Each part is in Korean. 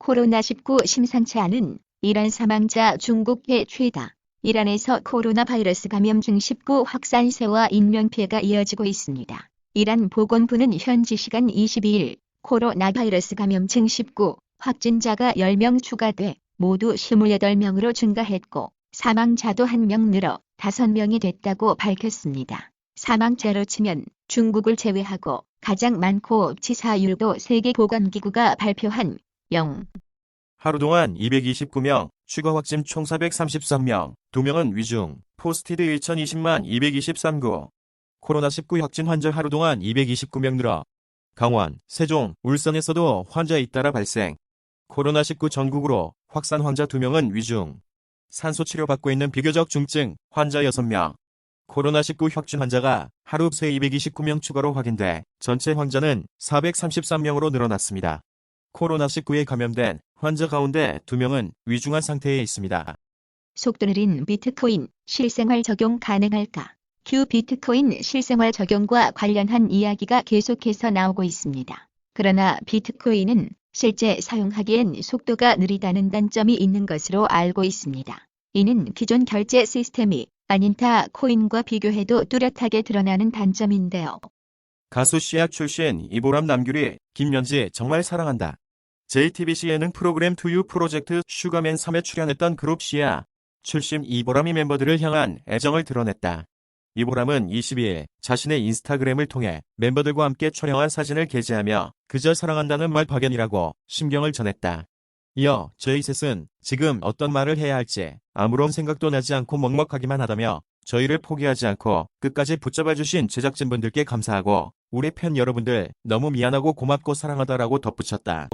코로나19 심상치 않은 이란 사망자 중국계 최다. 이란에서 코로나 바이러스 감염증 19 확산세와 인명피해가 이어지고 있습니다. 이란 보건부는 현지 시간 22일 코로나 바이러스 감염증 19 확진자가 10명 추가돼 모두 28명으로 증가했고 사망자도 1명 늘어 5명이 됐다고 밝혔습니다. 사망자로 치면 중국을 제외하고 가장 많고 치사율도 세계보건기구가 발표한 0. 하루 동안 229명, 추가 확진 총 433명, 2명은 위중, 포스티드 1020만 223구. 코로나19 확진 환자 하루 동안 229명 늘어 강원, 세종, 울산에서도 환자 잇따라 발생. 코로나19 전국으로 확산 환자 2명은 위중. 산소 치료받고 있는 비교적 중증 환자 6명. 코로나19 확진 환자가 하루 새 229명 추가로 확인돼 전체 환자는 433명으로 늘어났습니다. 코로나19에 감염된 환자 가운데 2명은 위중한 상태에 있습니다. 속도 느린 비트코인 실생활 적용 가능할까? 비트코인 실생활 적용과 관련한 이야기가 계속해서 나오고 있습니다. 그러나 비트코인은 실제 사용하기엔 속도가 느리다는 단점이 있는 것으로 알고 있습니다. 이는 기존 결제 시스템이 아닌 타 코인과 비교해도 뚜렷하게 드러나는 단점인데요. 가수 씨앗 출신 이보람 남규리, 김연지 정말 사랑한다. JTBC 예능 프로그램 투유 프로젝트 슈가맨 3에 출연했던 그룹 씨앗 출신 이보람이 멤버들을 향한 애정을 드러냈다. 이보람은 22일 자신의 인스타그램을 통해 멤버들과 함께 촬영한 사진을 게재하며 그저 사랑한다는 말 박연이라고 심경을 전했다. 이어 저희셋은 지금 어떤 말을 해야 할지 아무런 생각도 나지 않고 먹먹하기만 하다며 저희를 포기하지 않고 끝까지 붙잡아주신 제작진분들께 감사하고 우리 팬 여러분들 너무 미안하고 고맙고 사랑하다라고 덧붙였다.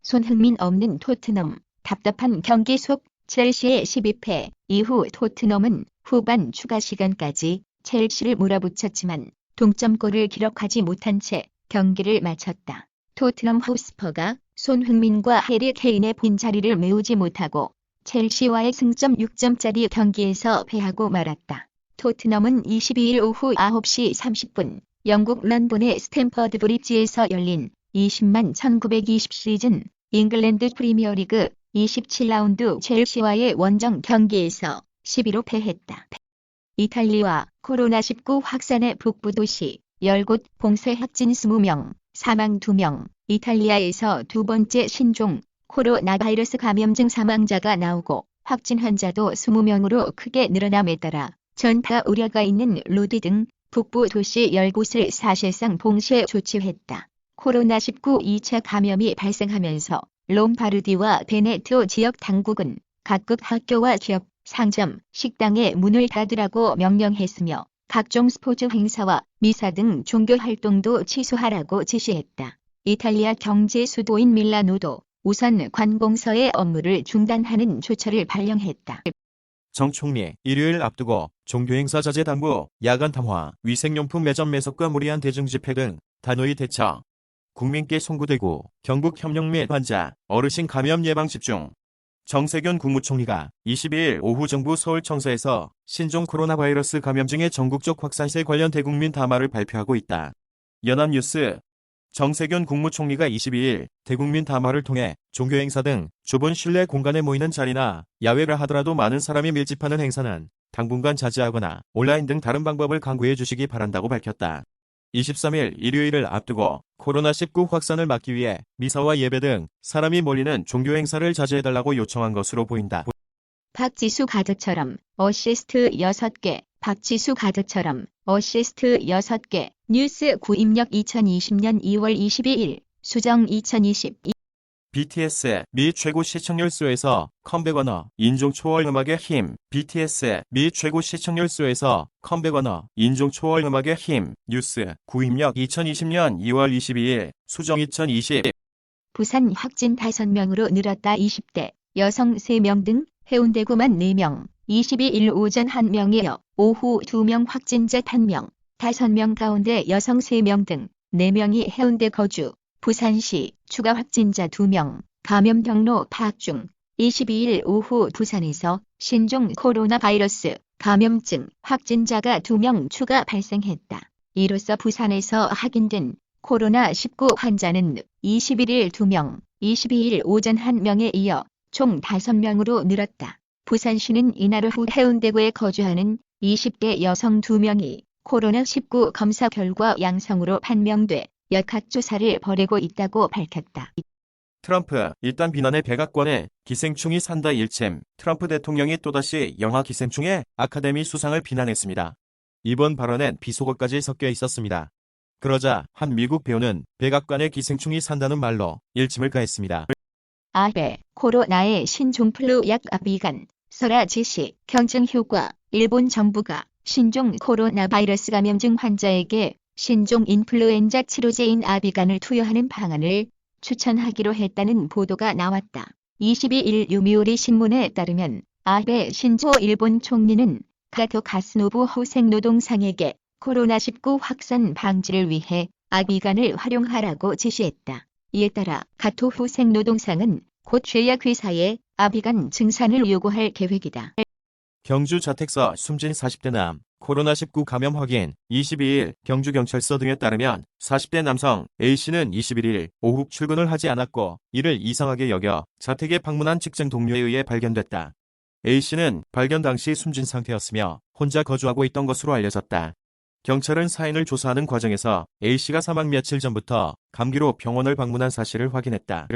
손흥민 없는 토트넘, 답답한 경기 속 첼시의 12패 이후 토트넘은 후반 추가 시간까지 첼시를 몰아붙였지만 동점골을 기록하지 못한 채 경기를 마쳤다. 토트넘 호스퍼가 손흥민과 해리 케인의 빈자리를 메우지 못하고 첼시와의 승점 6점짜리 경기에서 패하고 말았다. 토트넘은 22일 오후 9시 30분 영국 런던의 스탬퍼드 브리지에서 열린 20만 1920 시즌 잉글랜드 프리미어리그 27라운드 첼시와의 원정 경기에서 12로 패했다. 이탈리아 코로나19 확산의 북부 도시 10곳 봉쇄 확진 20명, 사망 2명. 이탈리아에서 두 번째 신종 코로나 바이러스 감염증 사망자가 나오고 확진 환자도 20명으로 크게 늘어남에 따라 전파 우려가 있는 로디 등 북부 도시 10곳을 사실상 봉쇄 조치했다. 코로나19 2차 감염이 발생하면서 롬바르디와 베네토 지역 당국은 각급 학교와 기업, 상점, 식당의 문을 닫으라고 명령했으며 각종 스포츠 행사와 미사 등 종교 활동도 취소하라고 지시했다. 이탈리아 경제 수도인 밀라노도 우선 관공서의 업무를 중단하는 조처를 발령했다. 정 총리, 일요일 앞두고 종교행사 자제 당부, 야간 담화, 위생용품 매점 매석과 무리한 대중집회 등 단호히 대처. 국민께 송구되고 경북 협력 및 환자, 어르신 감염 예방 집중. 정세균 국무총리가 22일 오후 정부 서울청사에서 신종 코로나 바이러스 감염증의 전국적 확산세 관련 대국민 담화를 발표하고 있다. 연합뉴스 정세균 국무총리가 22일 대국민 담화를 통해 종교행사 등 좁은 실내 공간에 모이는 자리나 야외라 하더라도 많은 사람이 밀집하는 행사는 당분간 자제하거나 온라인 등 다른 방법을 강구해 주시기 바란다고 밝혔다. 23일 일요일을 앞두고 코로나19 확산을 막기 위해 미사와 예배 등 사람이 몰리는 종교행사를 자제해달라고 요청한 것으로 보인다. 박지수 가드처럼 어시스트 6개, 박지수 가드처럼 어시스트 6개, 뉴스 구입력 2020년 2월 22일, 수정 2022. BTS 미 최고 시청률 수에서 컴백 언어, 인종 초월 음악의 힘. BTS 미 최고 시청률 수에서 컴백 언어, 인종 초월 음악의 힘. 뉴스 구입력 2020년 2월 22일, 수정 2020. 부산 확진 5명으로 늘었다. 20대 여성 3명 등 해운대구만 4명, 22일 오전 1명이어 오후 2명 확진자 1명, 5명 가운데 여성 3명 등 4명이 해운대 거주. 부산시 추가 확진자 2명, 감염 경로 파악 중. 22일 오후 부산에서 신종 코로나 바이러스 감염증 확진자가 2명 추가 발생했다. 이로써 부산에서 확인된 코로나19 환자는 21일 2명, 22일 오전 1명에 이어 총 5명으로 늘었다. 부산시는 이날 오후 해운대구에 거주하는 20대 여성 2명이 코로나19 검사 결과 양성으로 판명돼 역학조사를 벌이고 있다고 밝혔다. 트럼프, 일단 비난의 백악관에 기생충이 산다 일침. 트럼프 대통령이 또다시 영화 기생충의 아카데미 수상을 비난했습니다. 이번 발언엔 비속어까지 섞여 있었습니다. 그러자 한 미국 배우는 백악관에 기생충이 산다는 말로 일침을 가했습니다. 아베, 코로나의 신종플루 약 아비간, 설아 지시, 경증 효과. 일본 정부가 신종 코로나 바이러스 감염증 환자에게 신종 인플루엔자 치료제인 아비간을 투여하는 방안을 추천하기로 했다는 보도가 나왔다. 22일 요미우리 신문에 따르면 아베 신조 일본 총리는 가토 가스노부 호생노동상에게 코로나19 확산 방지를 위해 아비간을 활용하라고 지시했다. 이에 따라 가토 호생노동상은 곧 제약회사에 아비간 증산을 요구할 계획이다. 경주 자택서 숨진 40대 남, 코로나19 감염 확인. 22일 경주경찰서 등에 따르면 40대 남성 A씨는 21일 오후 출근을 하지 않았고 이를 이상하게 여겨 자택에 방문한 직장 동료에 의해 발견됐다. A씨는 발견 당시 숨진 상태였으며 혼자 거주하고 있던 것으로 알려졌다. 경찰은 사인을 조사하는 과정에서 A씨가 사망 며칠 전부터 감기로 병원을 방문한 사실을 확인했다.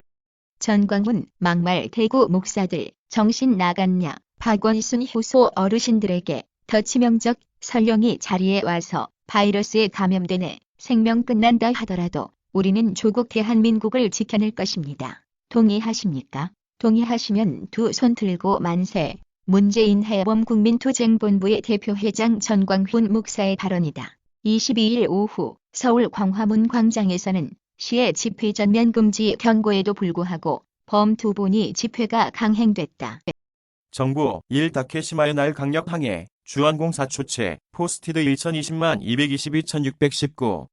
전광훈 막말 대구 목사들 정신 나갔냐. 박원순 효소 어르신들에게 더 치명적 설령이 자리에 와서 바이러스에 감염되네 생명 끝난다 하더라도 우리는 조국 대한민국을 지켜낼 것입니다. 동의하십니까? 동의하시면 두 손 들고 만세. 문재인 해범 국민투쟁본부의 대표회장 전광훈 목사의 발언이다. 22일 오후 서울 광화문 광장에서는 시의 집회 전면 금지 경고에도 불구하고 범 2분이 집회가 강행됐다. 정부 1 다케시마의 날 강력 항해, 주한공사 초체, 포스티드 1020만 222,619.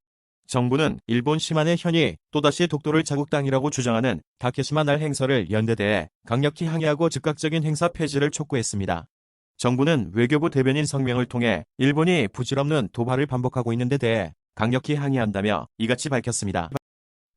정부는 일본 시마네 현이 또다시 독도를 자국 땅이라고 주장하는 다케시마 날 행사를 연대대에 강력히 항의하고 즉각적인 행사 폐지를 촉구했습니다. 정부는 외교부 대변인 성명을 통해 일본이 부질없는 도발을 반복하고 있는 데 대해 강력히 항의한다며 이같이 밝혔습니다.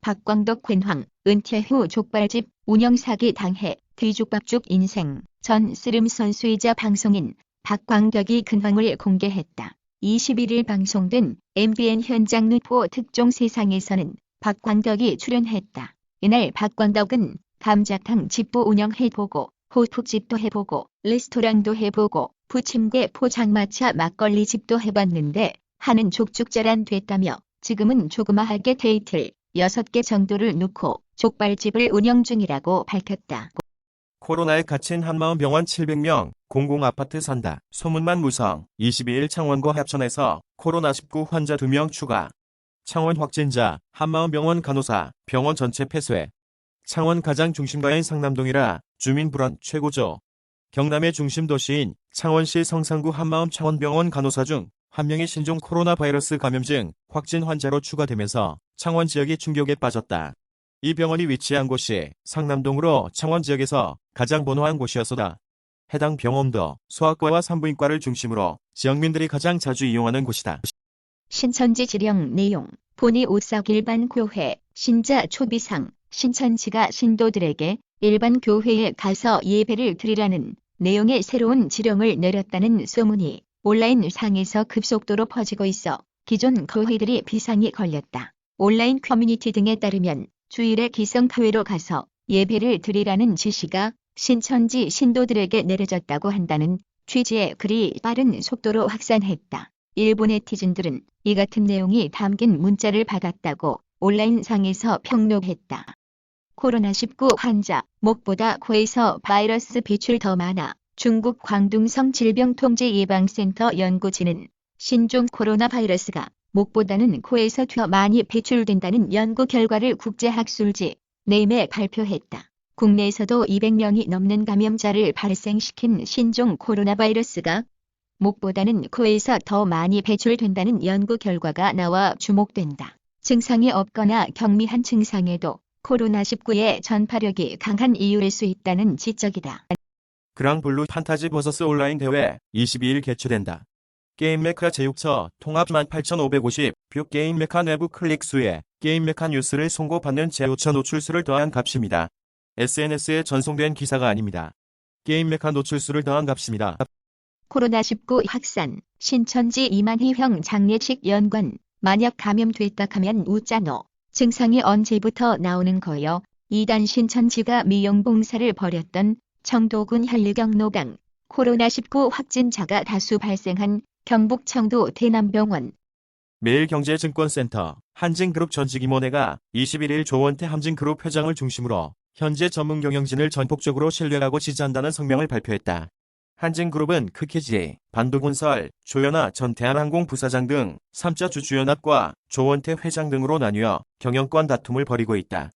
박광덕 괜황, 은퇴 후 족발집 운영 사기 당해 뒤죽박죽 인생. 전 씨름 선수이자 방송인 박광덕이 근황을 공개했다. 21일 방송된 MBN 현장 누포 특종 세상에서는 박광덕이 출연했다. 이날 박광덕은 감자탕 집도 운영해보고 호프집도 해보고 레스토랑도 해보고 부침개 포장마차 막걸리 집도 해봤는데 하는 족족 자란 됐다며 지금은 조그마하게 데이트를 6개 정도를 놓고 족발집을 운영 중이라고 밝혔다. 코로나에 갇힌 한마음병원 700명, 공공아파트 산다. 소문만 무성. 22일 창원과 합천에서 코로나19 환자 2명 추가. 창원 확진자, 한마음병원 간호사, 병원 전체 폐쇄. 창원 가장 중심가인 상남동이라 주민 불안 최고조. 경남의 중심 도시인 창원시 성산구 한마음 창원병원 간호사 중 1명이 신종 코로나 바이러스 감염증 확진 환자로 추가되면서 창원 지역이 충격에 빠졌다. 이 병원이 위치한 곳이 상남동으로 창원 지역에서 가장 번화한 곳이었다. 해당 병원도 소아과와 산부인과를 중심으로 지역민들이 가장 자주 이용하는 곳이다. 신천지 지령 내용, 본이 오싹 일반 교회, 신자 초비상, 신천지가 신도들에게 일반 교회에 가서 예배를 드리라는 내용의 새로운 지령을 내렸다는 소문이 온라인 상에서 급속도로 퍼지고 있어 기존 교회들이 비상이 걸렸다. 온라인 커뮤니티 등에 따르면 주일에 기성교회로 가서 예배를 드리라는 지시가 신천지 신도들에게 내려졌다고 한다는 취지의 글이 빠른 속도로 확산했다. 일부 네티즌들은 이 같은 내용이 담긴 문자를 받았다고 온라인상에서 평론했다. 코로나19 환자, 목보다 코에서 바이러스 배출 더 많아. 중국 광둥성 질병통제예방센터 연구진은 신종 코로나 바이러스가 목보다는 코에서 더 많이 배출된다는 연구 결과를 국제학술지 네임에 발표했다. 국내에서도 200명이 넘는 감염자를 발생시킨 신종 코로나 바이러스가 목보다는 코에서 더 많이 배출된다는 연구 결과가 나와 주목된다. 증상이 없거나 경미한 증상에도 코로나19의 전파력이 강한 이유일 수 있다는 지적이다. 그랑블루 판타지 버서스 온라인 대회 22일 개최된다. 게임 메카 제육처 통합 18,550 뷰 게임 메카 내부 클릭 수에 게임 메카 뉴스를 송고받는 제휴처 노출수를 더한 값입니다. SNS에 전송된 기사가 아닙니다. 게임 메카 노출수를 더한 값입니다. 코로나19 확산, 신천지 이만희형 장례식 연관, 만약 감염됐다 하면 웃자노. 증상이 언제부터 나오는 거요? 이단 신천지가 미용봉사를 벌였던 청도군 혈류경로당, 코로나19 확진자가 다수 발생한 경북 청도 대남병원. 매일경제증권센터 한진그룹 전직임원회가 21일 조원태 한진그룹 회장을 중심으로 현재 전문 경영진을 전폭적으로 신뢰하고 지지한다는 성명을 발표했다. 한진그룹은 크케지, 반도건설, 조연아 전 대한항공 부사장 등 3자 주주연합과 조원태 회장 등으로 나뉘어 경영권 다툼을 벌이고 있다.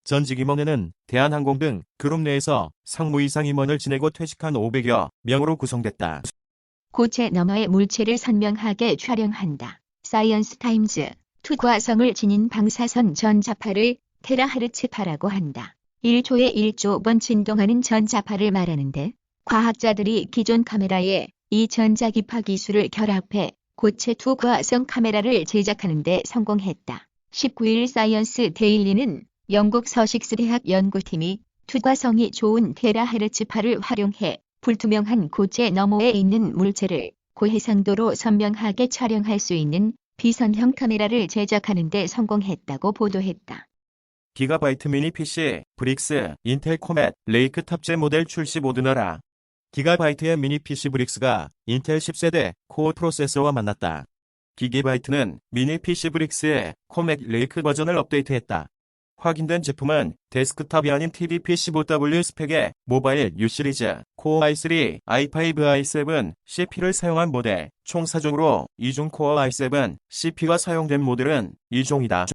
전직임원회는 대한항공 등 그룹 내에서 상무 이상 임원을 지내고 퇴직한 500여 명으로 구성됐다. 고체 너머의 물체를 선명하게 촬영한다. 사이언스 타임즈, 투과성을 지닌 방사선 전자파를 테라헤르츠파라고 한다. 1초에 1조 번 진동하는 전자파를 말하는데, 과학자들이 기존 카메라에 이 전자기파 기술을 결합해 고체 투과성 카메라를 제작하는 데 성공했다. 19일 사이언스 데일리는 영국 서식스 대학 연구팀이 투과성이 좋은 테라헤르츠파를 활용해 불투명한 고체 너머에 있는 물체를 고해상도로 선명하게 촬영할 수 있는 비선형 카메라를 제작하는 데 성공했다고 보도했다. 기가바이트 미니 PC, 브릭스, 인텔 코멧, 레이크 탑재 모델 출시 모두 나라. 기가바이트의 미니 PC 브릭스가 인텔 10세대 코어 프로세서와 만났다. 기가바이트는 미니 PC 브릭스의 코멧 레이크 버전을 업데이트했다. 확인된 제품은 데스크탑이 아닌 TV PC5W 스펙의 모바일 U 시리즈, 코어 i3, i5, i7, CP를 사용한 모델, 총 4종으로 2종 코어 i7, CP가 사용된 모델은 2종이다.